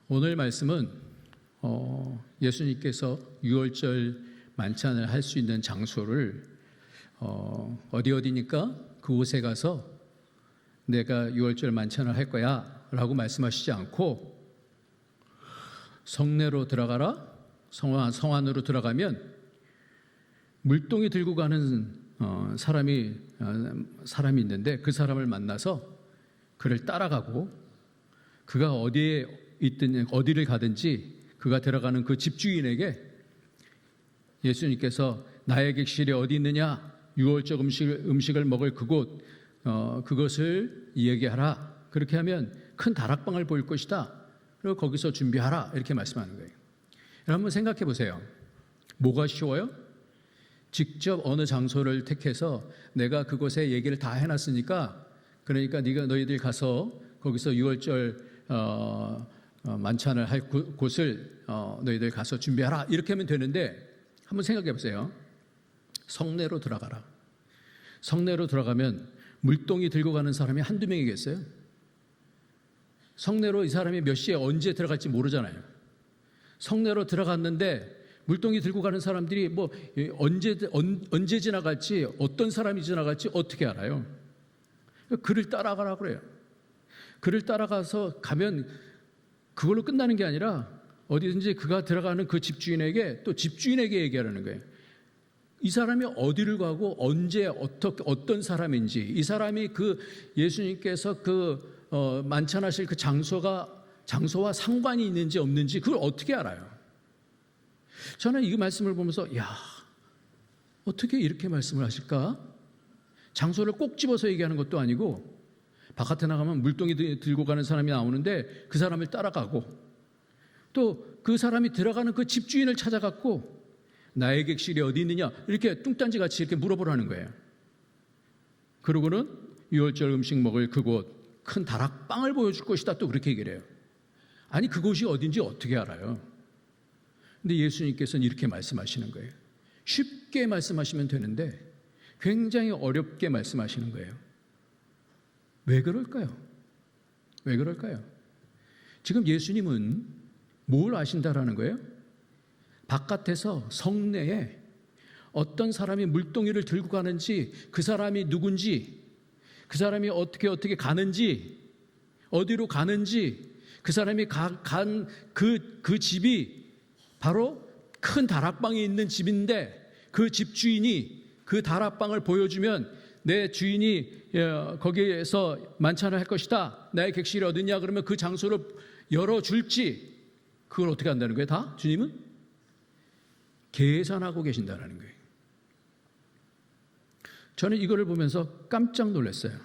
오늘 말씀은 예수님께서 유월절 만찬을 할 수 있는 장소를 어디니까 그곳에 가서 내가 유월절 만찬을 할 거야 라고 말씀하시지 않고 성내로 들어가라, 성 안으로 들어가면 물동이 들고 가는 사람이 있는데 그 사람을 만나서 그를 따라가고 그가 어디에 있든 어디를 가든지 그가 들어가는 그 집주인에게 예수님께서 나의 객실이 어디 있느냐, 유월절 음식을 먹을 그것을 이야기하라. 그렇게 하면 큰 다락방을 보일 것이다. 그리고 거기서 준비하라. 이렇게 말씀하는 거예요. 여러분 한번 생각해 보세요. 뭐가 쉬워요? 직접 어느 장소를 택해서 내가 그곳에 얘기를 다 해놨으니까, 그러니까 너희들 가서 거기서 유월절 만찬을 할 곳을 너희들 가서 준비하라. 이렇게 하면 되는데 한번 생각해 보세요. 성내로 들어가라. 성내로 들어가면 물동이 들고 가는 사람이 한두 명이겠어요? 성내로 이 사람이 몇 시에 언제 들어갈지 모르잖아요. 성내로 들어갔는데 물동이 들고 가는 사람들이 뭐 언제 지나갈지, 어떤 사람이 지나갈지 어떻게 알아요? 그를 따라가라 그래요. 그를 따라가서 가면 그걸로 끝나는 게 아니라 어디든지 그가 들어가는 그 집주인에게 또 집주인에게 얘기하라는 거예요. 이 사람이 어디를 가고 언제 어떤 사람인지, 이 사람이 그 예수님께서 만찬하실 그 장소와 상관이 있는지 없는지 그걸 어떻게 알아요? 저는 이 말씀을 보면서 어떻게 이렇게 말씀을 하실까? 장소를 꼭 집어서 얘기하는 것도 아니고 바깥에 나가면 물동이 들고 가는 사람이 나오는데 그 사람을 따라가고 또 그 사람이 들어가는 그 집주인을 찾아갔고 나의 객실이 어디 있느냐 이렇게 뚱딴지같이 이렇게 물어보라는 거예요. 그러고는 유월절 음식 먹을 그곳 큰 다락방을 보여줄 것이다 또 그렇게 얘기를 해요. 아니 그곳이 어딘지 어떻게 알아요? 근데 예수님께서는 이렇게 말씀하시는 거예요. 쉽게 말씀하시면 되는데 굉장히 어렵게 말씀하시는 거예요. 왜 그럴까요? 왜 그럴까요? 지금 예수님은 뭘 아신다라는 거예요? 바깥에서 성내에 어떤 사람이 물동이를 들고 가는지, 그 사람이 누군지, 그 사람이 어떻게 가는지, 어디로 가는지, 그 사람이 간 그 집이 바로 큰 다락방이 있는 집인데 그 집주인이 그 다락방을 보여주면 내 주인이 거기에서 만찬을 할 것이다. 나의 객실이 어디냐 그러면 그 장소를 열어줄지 그걸 어떻게 한다는 거예요? 다? 주님은? 계산하고 계신다는 거예요. 저는 이거를 보면서 깜짝 놀랐어요.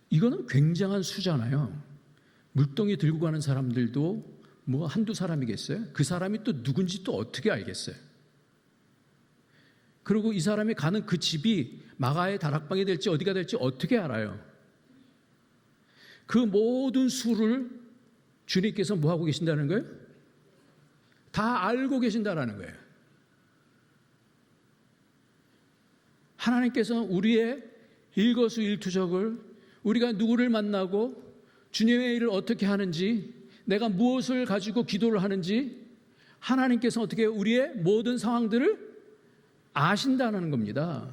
이거는 굉장한 수잖아요. 물동이 들고 가는 사람들도 뭐 한두 사람이겠어요? 그 사람이 또 누군지 또 어떻게 알겠어요? 그리고 이 사람이 가는 그 집이 마가의 다락방이 될지 어디가 될지 어떻게 알아요? 그 모든 수를 주님께서 뭐 하고 계신다는 거예요? 다 알고 계신다는 거예요. 하나님께서 우리의 일거수일투족을 우리가 누구를 만나고 주님의 일을 어떻게 하는지, 내가 무엇을 가지고 기도를 하는지 하나님께서 어떻게 우리의 모든 상황들을 아신다는 겁니다.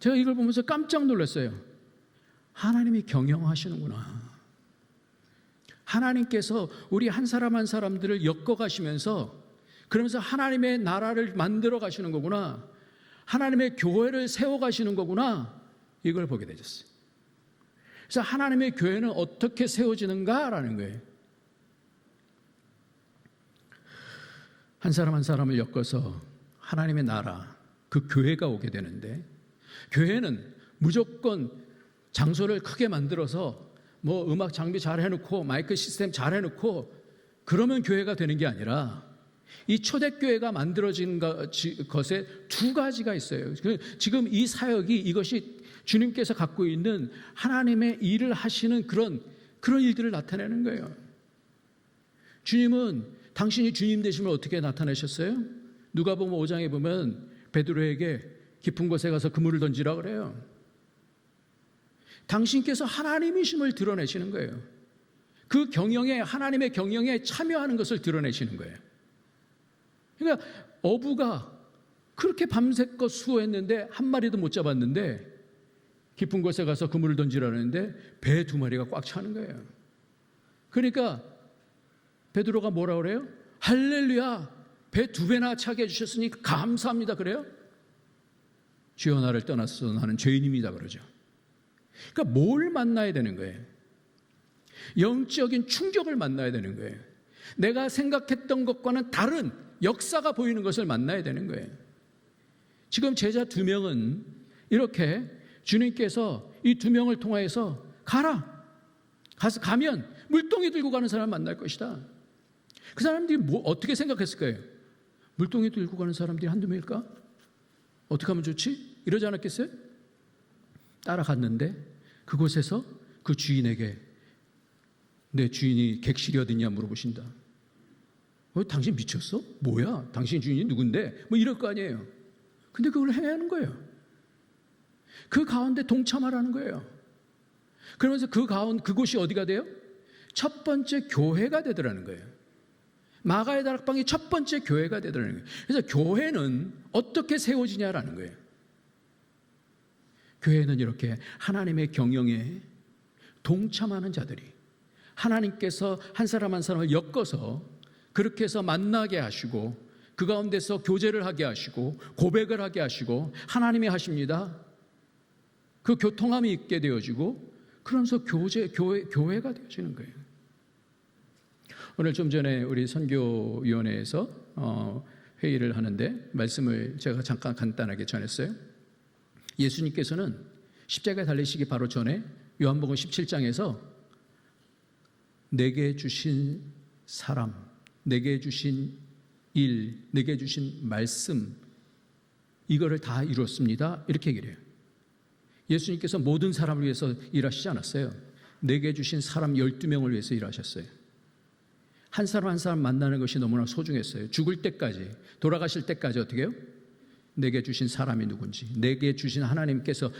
제가 이걸 보면서 깜짝 놀랐어요. 하나님이 경영하시는구나. 하나님께서 우리 한 사람 한 사람들을 엮어가시면서 그러면서 하나님의 나라를 만들어 가시는 거구나. 하나님의 교회를 세워가시는 거구나. 이걸 보게 되셨어요. 그래서 하나님의 교회는 어떻게 세워지는가라는 거예요. 한 사람 한 사람을 엮어서 하나님의 나라, 그 교회가 오게 되는데, 교회는 무조건 장소를 크게 만들어서 뭐 음악 장비 잘 해놓고 마이크 시스템 잘 해놓고 그러면 교회가 되는 게 아니라 이 초대교회가 만들어진 것에 두 가지가 있어요. 지금 이 사역이 이것이 주님께서 갖고 있는 하나님의 일을 하시는 그런 일들을 나타내는 거예요. 주님은 당신이 주님 되시면 어떻게 나타내셨어요? 누가복음 5장에 보면 베드로에게 깊은 곳에 가서 그물을 던지라 그래요. 당신께서 하나님이심을 드러내시는 거예요. 그 경영에, 하나님의 경영에 참여하는 것을 드러내시는 거예요. 그러니까 어부가 그렇게 밤새껏 수고했는데 한 마리도 못 잡았는데 깊은 곳에 가서 그물을 던지라는데 배 2마리가 꽉 차는 거예요. 그러니까 베드로가 뭐라 그래요? 할렐루야, 배 2배나 차게 해주셨으니 감사합니다 그래요? 주여 나를 떠나서 나는 죄인입니다 그러죠. 그러니까 뭘 만나야 되는 거예요? 영적인 충격을 만나야 되는 거예요. 내가 생각했던 것과는 다른 역사가 보이는 것을 만나야 되는 거예요. 지금 제자 2명은 이렇게 주님께서 이 2명을 통하여서 가면 물동이 들고 가는 사람 만날 것이다. 그 사람들이 어떻게 생각했을 거예요? 물동이 들고 가는 사람들이 한두 명일까? 어떻게 하면 좋지? 이러지 않았겠어요? 따라갔는데 그곳에서 그 주인에게 내 주인이 객실이 어디냐 물어보신다. 당신 미쳤어? 뭐야? 당신 주인이 누군데? 뭐 이럴 거 아니에요. 근데 그걸 행하는 거예요. 그 가운데 동참하라는 거예요. 그러면서 그곳이 어디가 돼요? 첫 번째 교회가 되더라는 거예요. 마가의 다락방이 첫 번째 교회가 되더라는 거예요. 그래서 교회는 어떻게 세워지냐라는 거예요. 교회는 이렇게 하나님의 경영에 동참하는 자들이 하나님께서 한 사람 한 사람을 엮어서 그렇게 해서 만나게 하시고 그 가운데서 교제를 하게 하시고 고백을 하게 하시고 하나님이 하십니다. 그 교통함이 있게 되어지고 그러면서 교회가 되어지는 거예요. 오늘 좀 전에 우리 선교위원회에서 회의를 하는데 말씀을 제가 잠깐 간단하게 전했어요. 예수님께서는 십자가에 달리시기 바로 전에 요한복음 17장에서 내게 주신 사람, 내게 주신 일, 내게 주신 말씀 이거를 다 이뤘습니다. 이렇게 얘기를 해요. 예수님께서 모든 사람을 위해서 일하시지 않았어요. 내게 주신 사람 12명을 위해서 일하셨어요. 한 사람 한 사람 만나는 것이 너무나 소중했어요. 죽을 때까지, 돌아가실 때까지 어떻게 해요? 내게 주신 사람이 누군지, 내게 주신 하나님께서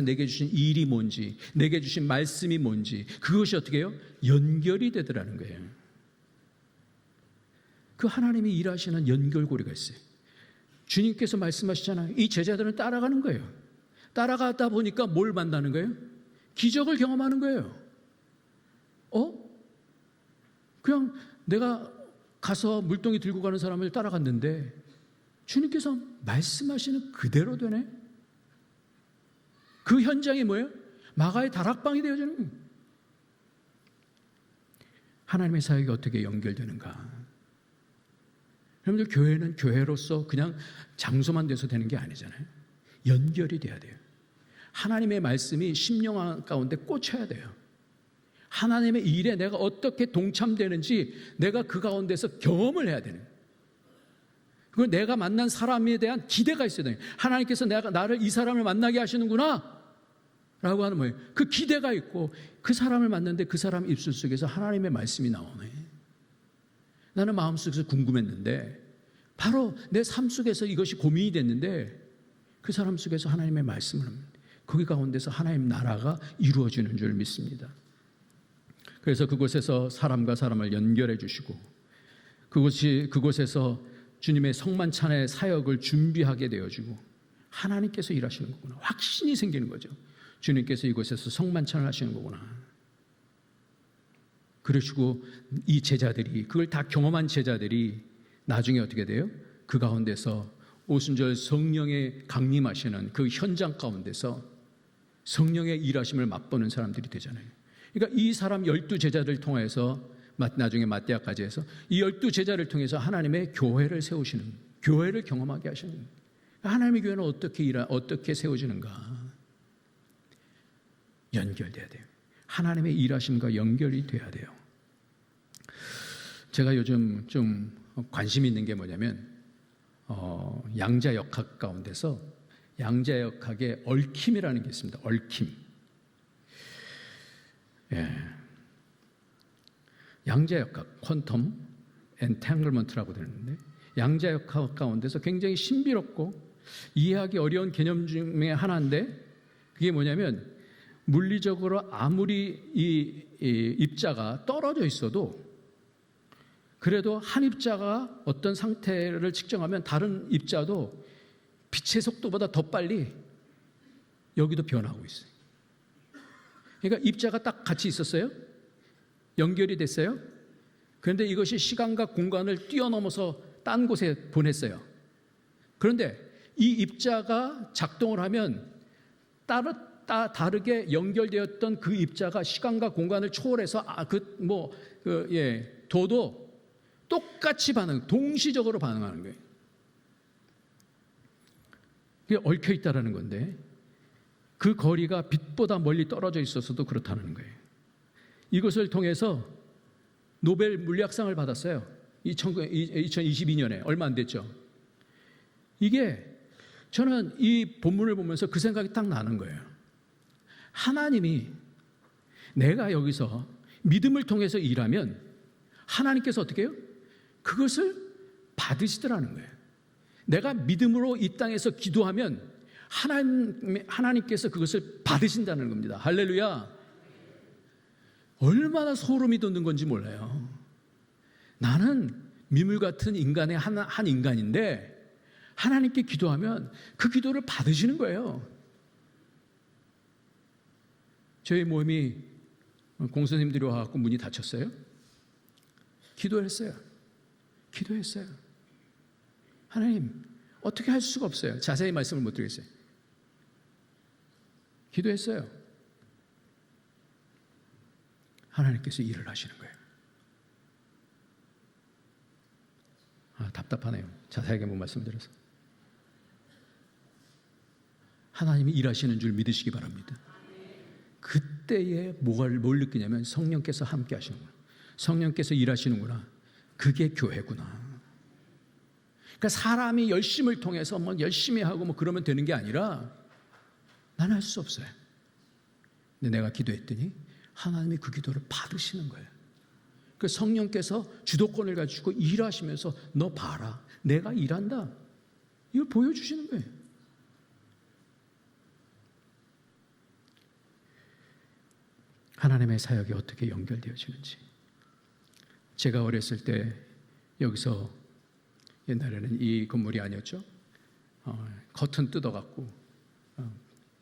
내게 주신 일이 뭔지, 내게 주신 말씀이 뭔지 그것이 어떻게 해요? 연결이 되더라는 거예요. 그 하나님이 일하시는 연결고리가 있어요. 주님께서 말씀하시잖아요. 이 제자들은 따라가는 거예요. 따라가다 보니까 뭘 만나는 거예요? 기적을 경험하는 거예요. 그냥 내가 가서 물동이 들고 가는 사람을 따라갔는데 주님께서 말씀하시는 그대로 되네. 그 현장이 뭐예요? 마가의 다락방이 되어지는 거예요. 하나님의 사역이 어떻게 연결되는가? 여러분들 교회는 교회로서 그냥 장소만 돼서 되는 게 아니잖아요. 연결이 돼야 돼요. 하나님의 말씀이 심령 가운데 꽂혀야 돼요. 하나님의 일에 내가 어떻게 동참되는지 내가 그 가운데서 경험을 해야 되는 거예요. 그리고 내가 만난 사람에 대한 기대가 있어야 돼요. 하나님께서 나를 이 사람을 만나게 하시는구나 라고 하는 거예요. 그 기대가 있고 그 사람을 만났는데 그 사람 입술 속에서 하나님의 말씀이 나오네. 나는 마음속에서 궁금했는데 바로 내 삶 속에서 이것이 고민이 됐는데 그 사람 속에서 하나님의 말씀을 합니다. 거기 가운데서 하나님 나라가 이루어지는 줄 믿습니다. 그래서 그곳에서 사람과 사람을 연결해 주시고 그곳에서 주님의 성만찬의 사역을 준비하게 되어지고 하나님께서 일하시는 거구나. 확신이 생기는 거죠. 주님께서 이곳에서 성만찬을 하시는 거구나. 그러시고 이 제자들이 그걸 다 경험한 제자들이 나중에 어떻게 돼요? 그 가운데서 오순절 성령의 강림하시는 그 현장 가운데서 성령의 일하심을 맛보는 사람들이 되잖아요. 그러니까 이 사람 12제자를 통해서 나중에 마띠아까지 해서 이 12제자를 통해서 하나님의 교회를 세우시는, 교회를 경험하게 하시는, 하나님의 교회는 어떻게 세워지는가? 연결돼야 돼요. 하나님의 일하심과 연결이 돼야 돼요. 제가 요즘 좀 관심 있는 게 뭐냐면 양자역학 가운데서 양자역학의 얽힘이라는 게 있습니다. 얽힘. 양자역학, 퀀텀 엔탱글먼트라고 되는데 양자역학 가운데서 굉장히 신비롭고 이해하기 어려운 개념 중에 하나인데 그게 뭐냐면 물리적으로 아무리 이 입자가 떨어져 있어도 그래도 한 입자가 어떤 상태를 측정하면 다른 입자도 빛의 속도보다 더 빨리 여기도 변하고 있어요. 그러니까 입자가 딱 같이 있었어요. 연결이 됐어요. 그런데 이것이 시간과 공간을 뛰어넘어서 딴 곳에 보냈어요. 그런데 이 입자가 작동을 하면 다르게 연결되었던 그 입자가 시간과 공간을 초월해서 둬도 똑같이 동시적으로 반응하는 거예요. 그게 얽혀 있다라는 건데 그 거리가 빛보다 멀리 떨어져 있어서도 그렇다는 거예요. 이것을 통해서 노벨 물리학상을 받았어요. 2022년에 얼마 안 됐죠. 이게 저는 이 본문을 보면서 그 생각이 딱 나는 거예요. 하나님이 내가 여기서 믿음을 통해서 일하면 하나님께서 어떻게 해요? 그것을 받으시더라는 거예요. 내가 믿음으로 이 땅에서 기도하면 하나님께서 그것을 받으신다는 겁니다. 할렐루야. 얼마나 소름이 돋는 건지 몰라요. 나는 미물 같은 인간의 한 인간인데 하나님께 기도하면 그 기도를 받으시는 거예요. 저희 모임이 공선님들이 와서 문이 닫혔어요. 기도했어요. 하나님 어떻게 할 수가 없어요. 자세히 말씀을 못 드리겠어요. 기도했어요. 하나님께서 일을 하시는 거예요. 답답하네요. 자세하게 한번 말씀드려서. 하나님이 일하시는 줄 믿으시기 바랍니다. 그때에 뭘 느끼냐면 성령께서 함께 하시는구나. 성령께서 일하시는구나. 그게 교회구나. 그러니까 사람이 열심을 통해서 열심히 하고 그러면 되는 게 아니라 나는 할 수 없어요. 근데 내가 기도했더니 하나님이 그 기도를 받으시는 거예요. 그 성령께서 주도권을 가지고 일하시면서 너 봐라. 내가 일한다. 이걸 보여주시는 거예요. 하나님의 사역이 어떻게 연결되어지는지. 제가 어렸을 때 여기서 옛날에는 이 건물이 아니었죠. 커튼 뜯어갖고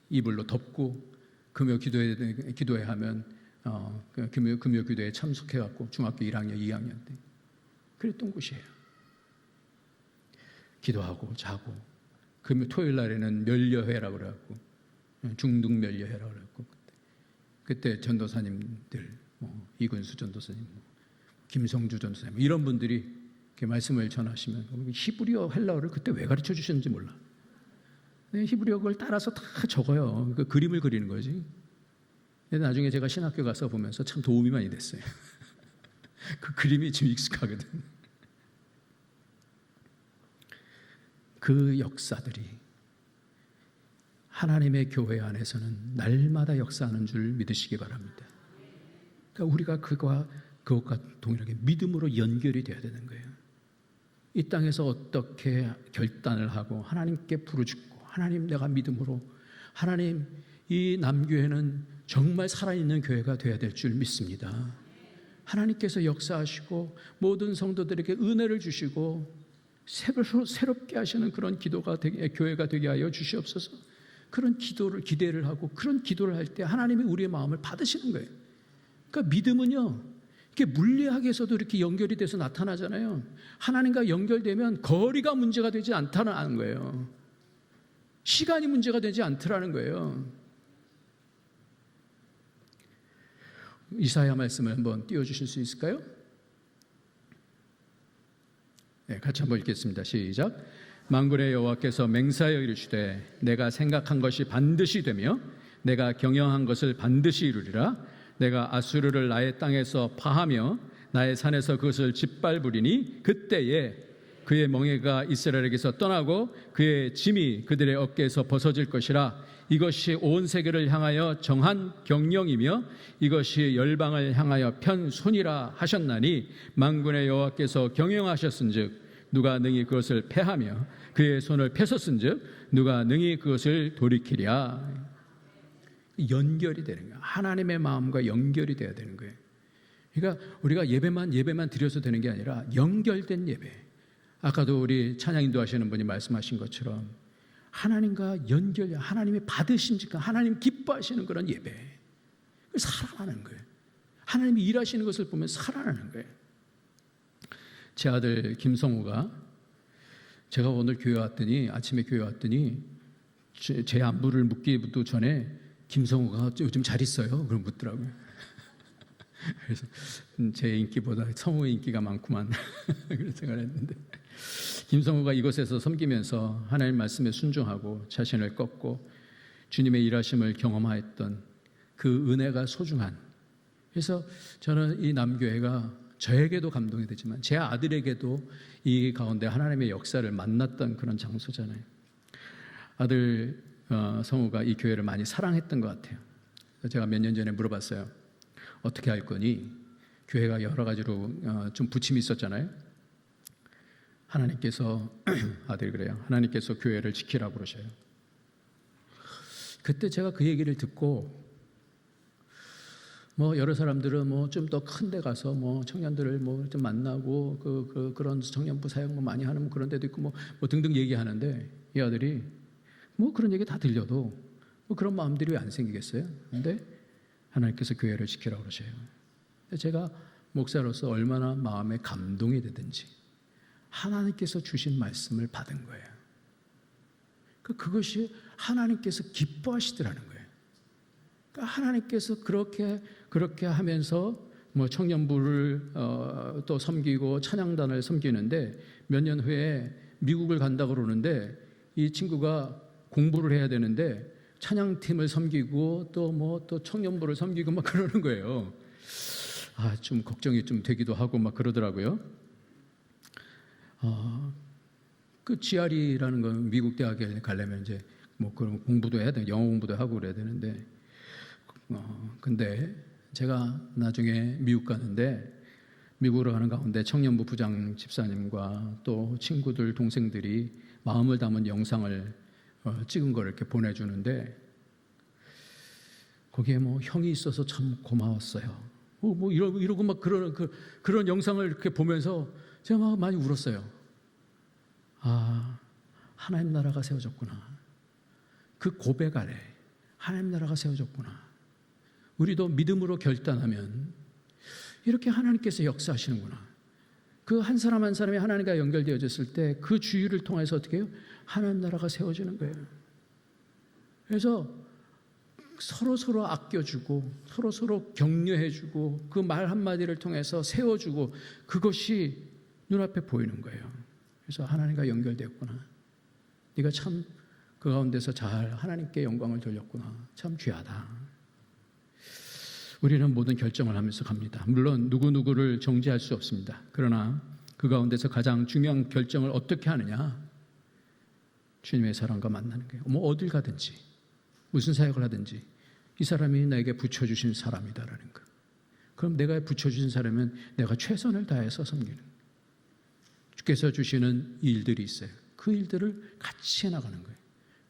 이불로 덮고 금요 기도회 하면 금요 기도에 참석해갖고 중학교 1학년, 2학년 때 그랬던 곳이에요. 기도하고 자고 토요일 날에는 멸려회라고 그래갖고 중등 멸려회라고 그래갖고 그때 전도사님들 이근수 전도사님, 김성주 전도사님 이런 분들이 이렇게 말씀을 전하시면 히브리어 헬라어를 그때 왜 가르쳐 주셨는지 몰라. 히브리어 그걸 따라서 다 적어요. 그 그림을 그리는 거지. 근데 나중에 제가 신학교 가서 보면서 참 도움이 많이 됐어요. 그 그림이 좀 익숙하거든. 그 역사들이 하나님의 교회 안에서는 날마다 역사하는 줄 믿으시기 바랍니다. 그러니까 우리가 그것과 동일하게 믿음으로 연결이 되어야 되는 거예요. 이 땅에서 어떻게 결단을 하고 하나님께 부르짖고 하나님 내가 믿음으로 하나님 이 남교회는 정말 살아있는 교회가 되어야 될 줄 믿습니다. 하나님께서 역사하시고 모든 성도들에게 은혜를 주시고 새롭게 하시는 그런 교회가 되게 하여 주시옵소서. 그런 기대를 하고 그런 기도를 할 때 하나님이 우리의 마음을 받으시는 거예요. 그러니까 믿음은요, 이렇게 물리학에서도 이렇게 연결이 돼서 나타나잖아요. 하나님과 연결되면 거리가 문제가 되지 않다는 거예요. 시간이 문제가 되지 않더라는 거예요. 이사야 말씀을 한번 띄워주실 수 있을까요? 네, 같이 한번 읽겠습니다. 시작. 만군의 여호와께서 맹세하여 이르시되 내가 생각한 것이 반드시 되며 내가 경영한 것을 반드시 이루리라. 내가 아수르를 나의 땅에서 파하며 나의 산에서 그것을 짓밟으리니 그때에 그의 멍에가 이스라엘에게서 떠나고 그의 짐이 그들의 어깨에서 벗어질 것이라. 이것이 온 세계를 향하여 정한 경영이며 이것이 열방을 향하여 편 손이라 하셨나니 만군의 여호와께서 경영하셨은즉 누가 능히 그것을 패하며 그의 손을 펴섰은즉 누가 능히 그것을 돌이키랴. 연결이 되는 거예요. 하나님의 마음과 연결이 돼야 되는 거예요. 그러니까 우리가 예배만 드려서 되는 게 아니라 연결된 예배. 아까도 우리 찬양 인도하시는 분이 말씀하신 것처럼 하나님과 연결, 하나님이 받으심직한, 하나님 기뻐하시는 그런 예배. 살아나는 거예요. 하나님이 일하시는 것을 보면 살아나는 거예요. 제 아들 김성우가, 제가 오늘 아침에 교회 왔더니 제 안부를 묻기도 전에 김성우가 요즘 잘 있어요? 그럼 묻더라고요. 그래서 제 인기보다 성우의 인기가 많구만 그런 생각을 했는데, 김성우가 이곳에서 섬기면서 하나님 말씀에 순종하고 자신을 꺾고 주님의 일하심을 경험하였던 그 은혜가 소중한, 그래서 저는 이 남교회가 저에게도 감동이 되지만 제 아들에게도 이 가운데 하나님의 역사를 만났던 그런 장소잖아요. 아들 성우가 이 교회를 많이 사랑했던 것 같아요. 제가 몇 년 전에 물어봤어요. 어떻게 할 거니? 교회가 여러 가지로 좀 부침이 있었잖아요. 하나님께서 아들이 그래요. 하나님께서 교회를 지키라고 그러셔요. 그때 제가 그 얘기를 듣고, 여러 사람들은 좀 더 큰 데 가서 청년들을 좀 만나고 그런 청년부 사역 많이 하는 그런 데도 있고 등등 얘기하는데, 이 아들이 그런 얘기 다 들려도 그런 마음들이 왜 안 생기겠어요? 근데 하나님께서 교회를 지키라고 그러셔요. 제가 목사로서 얼마나 마음에 감동이 되든지 하나님께서 주신 말씀을 받은 거예요. 그것이 하나님께서 기뻐하시더라는 거예요. 하나님께서 그렇게 하면서 청년부를 또 섬기고 찬양단을 섬기는데, 몇 년 후에 미국을 간다고 그러는데 이 친구가 공부를 해야 되는데 찬양팀을 섬기고 또 청년부를 섬기고 그러는 거예요. 좀 걱정이 좀 되기도 하고 그러더라고요. 그 GRE라는 건 미국 대학에 가려면 이제 그런 공부도 해야 돼, 영어 공부도 하고 그래야 되는데, 근데 제가 나중에 미국 가는데, 미국으로 가는 가운데 청년부 부장 집사님과 또 친구들, 동생들이 마음을 담은 영상을 찍은 걸 이렇게 보내주는데, 거기에 형이 있어서 참 고마웠어요. 이러고 그런 영상을 이렇게 보면서 제가 많이 울었어요. 하나님 나라가 세워졌구나. 그 고백 아래 하나님 나라가 세워졌구나. 우리도 믿음으로 결단하면 이렇게 하나님께서 역사하시는구나. 그 한 사람 한 사람이 하나님과 연결되어졌을 때 그 주의를 통해서 어떻게 해요? 하나님 나라가 세워지는 거예요. 그래서 서로 아껴주고 서로 격려해주고 그 말 한마디를 통해서 세워주고, 그것이 눈앞에 보이는 거예요. 그래서 하나님과 연결되었구나. 네가 참 그 가운데서 잘 하나님께 영광을 돌렸구나. 참 귀하다. 우리는 모든 결정을 하면서 갑니다. 물론 누구누구를 정죄할 수 없습니다. 그러나 그 가운데서 가장 중요한 결정을 어떻게 하느냐? 주님의 사랑과 만나는 거예요. 어딜 가든지 무슨 사역을 하든지 이 사람이 나에게 붙여주신 사람이다라는 거. 그럼 내가 붙여주신 사람은 내가 최선을 다해서 섬기는 거예요. 주께서 주시는 일들이 있어요. 그 일들을 같이 해나가는 거예요.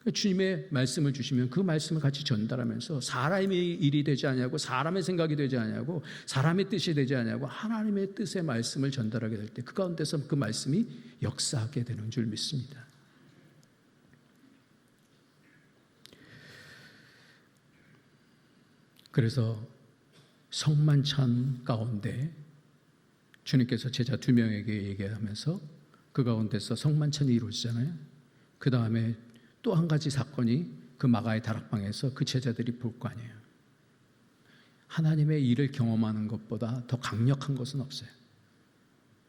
그러니까 주님의 말씀을 주시면 그 말씀을 같이 전달하면서 사람의 일이 되지 않냐고, 사람의 생각이 되지 않냐고, 사람의 뜻이 되지 않냐고, 하나님의 뜻의 말씀을 전달하게 될 때 그 가운데서 그 말씀이 역사하게 되는 줄 믿습니다. 그래서 성만찬 가운데 주님께서 제자 2명에게 얘기하면서 그 가운데서 성만찬이 이루어지잖아요. 그 다음에 또 한 가지 사건이 그 마가의 다락방에서 그 제자들이 볼 거 아니에요. 하나님의 일을 경험하는 것보다 더 강력한 것은 없어요.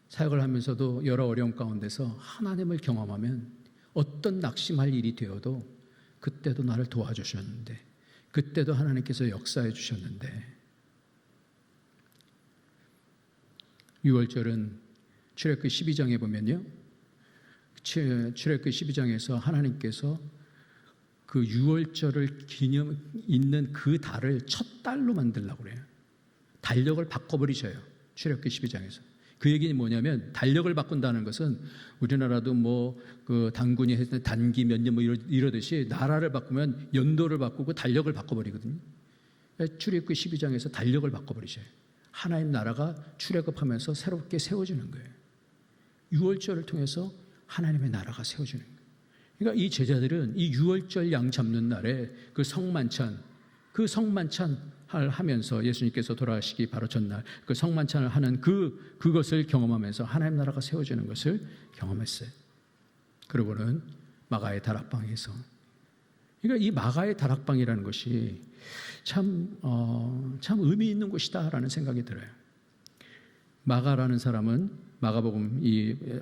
사역을 하면서도 여러 어려움 가운데서 하나님을 경험하면 어떤 낙심할 일이 되어도 그때도 나를 도와주셨는데, 그때도 하나님께서 역사해 주셨는데, 6월절은 출애굽기 12장에 보면요, 출애굽기 12장에서 하나님께서 그 6월절을 기념 있는 그 달을 첫 달로 만들려고 그래요. 달력을 바꿔버리셔요. 출애굽기 12장에서. 그 얘기는 뭐냐면 달력을 바꾼다는 것은 우리나라도 뭐 그 단군이 했을 때 단기 몇 년 뭐 이러듯이 나라를 바꾸면 연도를 바꾸고 달력을 바꿔버리거든요. 출애굽기 12장에서 달력을 바꿔버리셔요. 하나님 나라가 출애굽하면서 새롭게 세워지는 거예요. 유월절을 통해서 하나님의 나라가 세워지는 거예요. 그러니까 이 제자들은 이 유월절 양 잡는 날에 그 성만찬을 하면서 예수님께서 돌아가시기 바로 전날 그 성만찬을 하는 그것을 경험하면서 하나님 나라가 세워지는 것을 경험했어요. 그리고는 마가의 다락방에서, 그러니까 이 마가의 다락방이라는 것이 참 의미 있는 곳이다라는 생각이 들어요. 마가라는 사람은 마가복음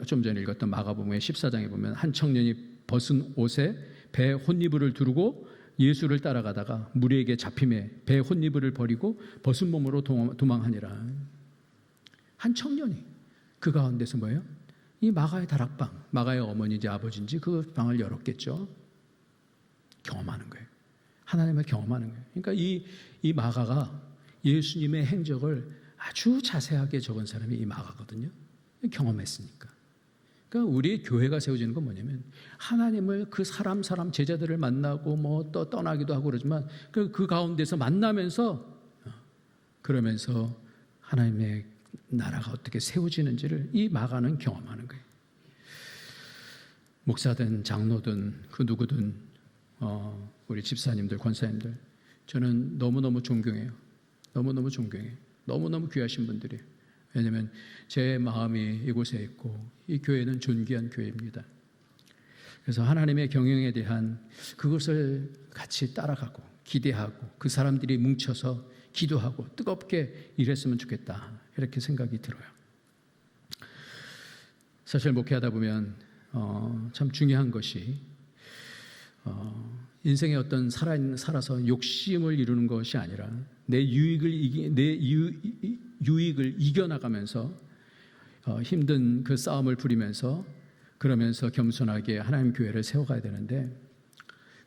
좀 전에 읽었던 마가복음의 14장에 보면 한 청년이 벗은 옷에 배 혼이불을 두르고 예수를 따라가다가 무리에게 잡힘에 배 혼이불을 버리고 벗은 몸으로 도망하니라. 한 청년이 그 가운데서 뭐예요? 이 마가의 다락방, 마가의 어머니인지 아버지인지 그 방을 열었겠죠. 경험하는 거예요. 하나님을 경험하는 거예요. 그러니까 이 마가가 예수님의 행적을 아주 자세하게 적은 사람이 이 마가거든요. 경험했으니까. 그러니까 우리 교회가 세워지는 건 뭐냐면 하나님을 그 사람 제자들을 만나고 뭐 또 떠나기도 하고 그러지만 그 가운데서 만나면서 그러면서 하나님의 나라가 어떻게 세워지는지를 이 마가는 경험하는 거예요. 목사든 장로든 그 누구든 우리 집사님들 권사님들 저는 너무너무 존경해요. 너무너무 존경해요. 너무너무 귀하신 분들이에요. 왜냐하면 제 마음이 이곳에 있고 이 교회는 존귀한 교회입니다. 그래서 하나님의 경영에 대한 그것을 같이 따라가고 기대하고 그 사람들이 뭉쳐서 기도하고 뜨겁게 일했으면 좋겠다 이렇게 생각이 들어요. 사실 목회하다 보면 참 중요한 것이 인생의 어떤 살아서 욕심을 이루는 것이 아니라 내 유익을 이겨나가면서 힘든 그 싸움을 부리면서 그러면서 겸손하게 하나님 교회를 세워가야 되는데,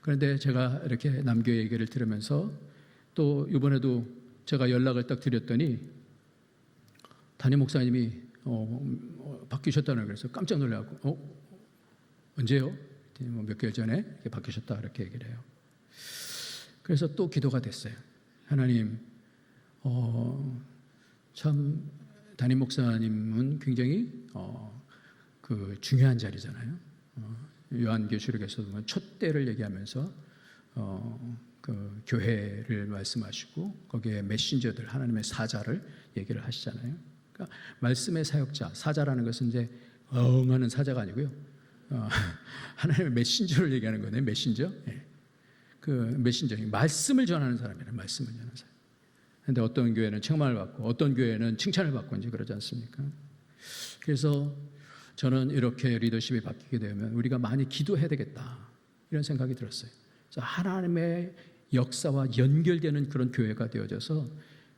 그런데 제가 이렇게 남교회 얘기를 들으면서 또 이번에도 제가 연락을 딱 드렸더니 담임 목사님이 바뀌셨다는 그래서 깜짝 놀라고 언제요? 몇 개월 전에 바뀌셨다 이렇게 얘기를 해요. 그래서 또 기도가 됐어요. 하나님, 참 담임 목사님은 굉장히 그 중요한 자리잖아요. 요한계시록에서 보면 첫 때를 얘기하면서 그 교회를 말씀하시고 거기에 메신저들 하나님의 사자를 얘기를 하시잖아요. 그러니까 말씀의 사역자, 사자라는 것은 이제 응하는 사자가 아니고요. 하나님의 메신저를 얘기하는 거네요. 메신저. 네. 그 메신저, 말씀을 전하는 사람이에요. 말씀을 전하는 사람. 그런데 어떤 교회는 책망을 받고 어떤 교회는 칭찬을 받고 이제 그러지 않습니까? 그래서 저는 이렇게 리더십이 바뀌게 되면 우리가 많이 기도해야 되겠다 이런 생각이 들었어요. 그래서 하나님의 역사와 연결되는 그런 교회가 되어져서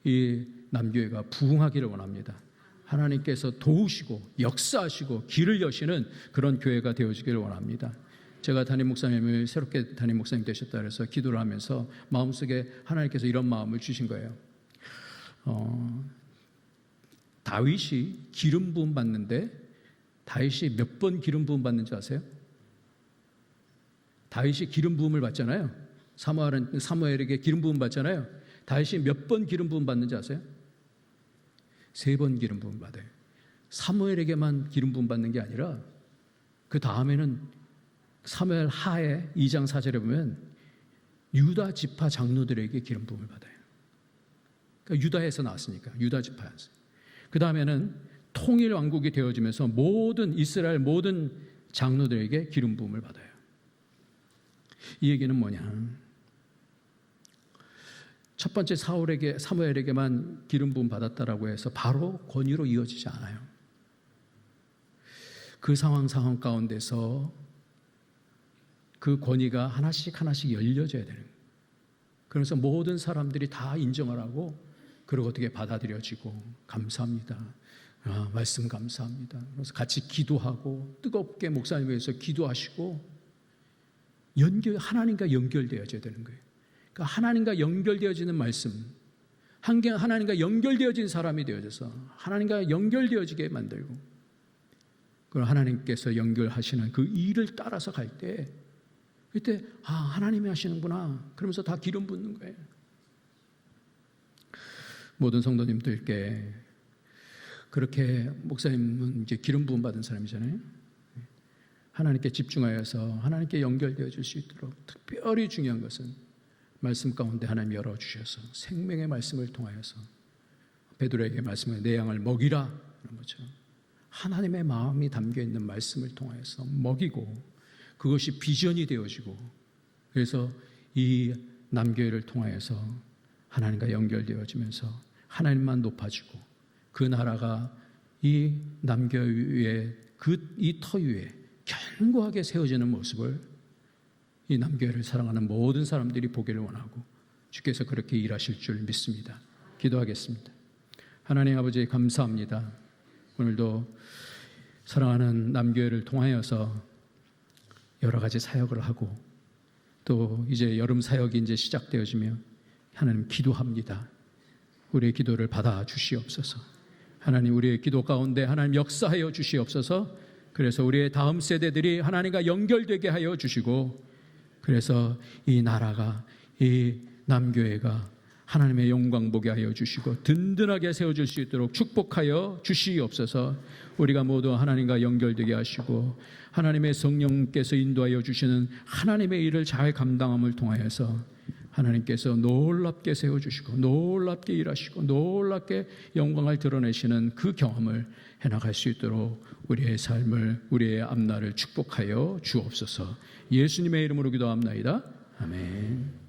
이 남교회가 부흥하기를 원합니다. 하나님께서 도우시고 역사하시고 길을 여시는 그런 교회가 되어지기를 원합니다. 제가 담임 목사님을 새롭게 담임 목사님 되셨다 그래서 기도를 하면서 마음속에 하나님께서 이런 마음을 주신 거예요. 다윗이 기름 부음 받는데 다윗이 몇 번 기름 부음 받는지 아세요? 다윗이 기름 부음을 받잖아요. 사무엘에게 기름 부음 받잖아요. 다윗이 몇 번 기름 부음 받는지 아세요? 3번 기름 부음 받아요. 사무엘에게만 기름 부음 받는 게 아니라 그 다음에는 사무엘 하에 2장 4절에 보면 유다 지파 장로들에게 기름 부음을 받아요. 그러니까 유다에서 나왔으니까 유다 지파였어요. 그 다음에는 통일 왕국이 되어지면서 이스라엘 모든 장로들에게 기름 부음을 받아요. 이 얘기는 뭐냐? 첫 번째 사무엘에게만 기름 부음 받았다라고 해서 바로 권위로 이어지지 않아요. 그 상황 가운데서 그 권위가 하나씩 열려져야 되는 거예요. 그래서 모든 사람들이 다 인정을 하고 그리고 어떻게 받아들여지고 감사합니다. 말씀 감사합니다. 그래서 같이 기도하고 뜨겁게 목사님 위해서 기도하시고 하나님과 연결되어져야 되는 거예요. 그러니까 하나님과 연결되어지는 말씀, 하나님과 연결되어진 사람이 되어져서 하나님과 연결되어지게 만들고, 그리고 하나님께서 연결하시는 그 일을 따라서 갈 때, 그때 하나님이 하시는구나 그러면서 다 기름 붓는 거예요. 모든 성도님들께 그렇게, 목사님은 이제 기름 부음 받은 사람이잖아요. 하나님께 집중하여서 하나님께 연결되어질 수 있도록 특별히 중요한 것은 말씀 가운데 하나님 열어주셔서 생명의 말씀을 통하여서 베드로에게 말씀을 내 양을 먹이라 그런 것처럼 하나님의 마음이 담겨있는 말씀을 통하여서 먹이고, 그것이 비전이 되어지고, 그래서 이 남교회를 통하여서 하나님과 연결되어지면서 하나님만 높아지고, 그 나라가 이 남교회의 이 터 위에 견고하게 세워지는 모습을 이 남교회를 사랑하는 모든 사람들이 보기를 원하고, 주께서 그렇게 일하실 줄 믿습니다. 기도하겠습니다. 하나님 아버지, 감사합니다. 오늘도 사랑하는 남교회를 통하여서 여러 가지 사역을 하고, 또 이제 여름 사역이 이제 시작되어지면 하나님 기도합니다. 우리의 기도를 받아 주시옵소서. 하나님, 우리의 기도 가운데 하나님 역사하여 주시옵소서. 그래서 우리의 다음 세대들이 하나님과 연결되게 하여 주시고, 그래서 이 나라가, 이 남교회가 하나님의 영광 보게 하여 주시고 든든하게 세워질 수 있도록 축복하여 주시옵소서. 우리가 모두 하나님과 연결되게 하시고 하나님의 성령께서 인도하여 주시는 하나님의 일을 잘 감당함을 통하여서 하나님께서 놀랍게 세워주시고 놀랍게 일하시고 놀랍게 영광을 드러내시는 그 경험을 해나갈 수 있도록 우리의 삶을, 우리의 앞날을 축복하여 주옵소서. 예수님의 이름으로 기도합나이다. 아멘.